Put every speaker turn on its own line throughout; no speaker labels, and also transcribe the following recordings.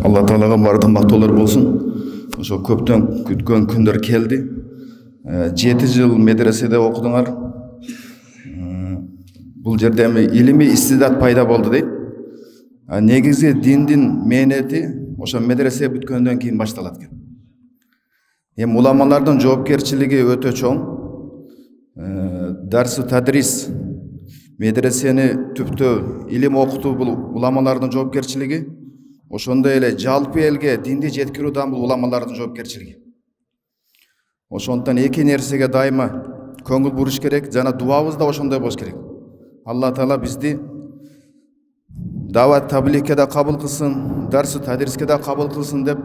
Алла Таалага бардык мактоолор болсун. Ошо көптөн күткөн күндөр келди. 7 жыл медреседе окудуңар. Бул жерде эми илимий истидат пайда болду дейт. Негизи диндин мээнети ошо медресе бүткөндөн кийин башталат экен. Эми уламалардын жоопкерчилиги өтө чоң. Дарсу тадрис медресени түптөө илим окутуу бул уламалардын жоопкерчилиги. Ошондой эле жалпы элге динди жеткирүү да бул уламалардын жоопкерчилиги. Ошондон эки нерсеге дайыма көңүл буруш керек, жана дуабыз да ошондой болуш керек. Алла Таала бизди дават табликке да кабыл кылсын, дарсу тадриске да кабыл кылсын деп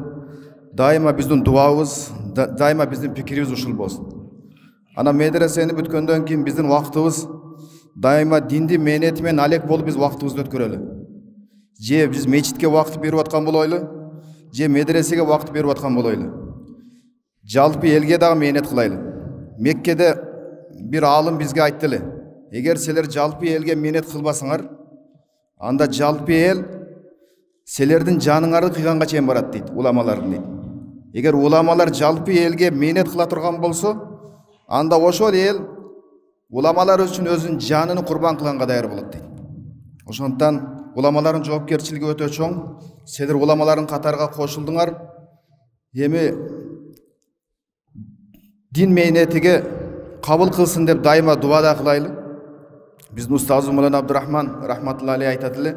дайыма биздин дуабыз, дайыма биздин пикирибиз ушул болсун. Ана медресени бүткөндөн кийин биздин убактыбыз дайыма динди мээнети менен алек болуп биз убактыбызды өткөрөлү. Же биз мечитке убакыт берип аткан болойлу, же медресеге убакыт берип аткан болойлу. Жалпы элге дагы мээнет кылайлы. Меккеде бир аалым бизге айтты эле: эгер силер жалпы элге мээнет кылбасаңар, анда жалпы эл силердин жаныңарды кыйганга чейин барат дейт, уламалардын дейт. Эгер уламалар жалпы элге мээнет кыла турган болсо, анда ошол эл уламалар үчүн өзүнүн жанын курбан кылганга даяр болот дейт. Ошондон уламалардын жоопкерчилиги өтө чоң. Силер уламалардын катарга кошулдуңар. Эми дин мээнетиге кабыл кылсын деп дайыма дубада кылайлы. Биздин устазыбыз Мулана Абдурахман рахматулла алейхи айтат эле: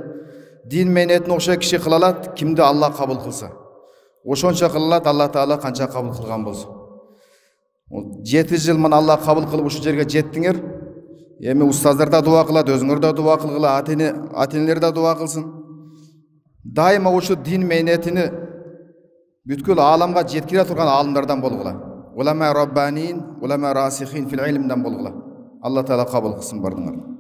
дин мээнетин ошо киши кыла алат, кимди Алла кабыл кылса. Ошончо кыла алат, Алла Таала канча кабыл кылган болсо. 7 жыл мына Алла кабыл кылып ушу жерге жеттиңер. Эми устаздар да дуа кылат, өзүңөр да дуа кылгыла, ата-энелер да дуа кылсын. Дайыма ушу дин мээнетини бүткүл ааламга жеткире турган аалымдардан болгула. Улама раббанин, улама расихин фил илмден болгула. Алла Таала кабыл кылсын бардыңар.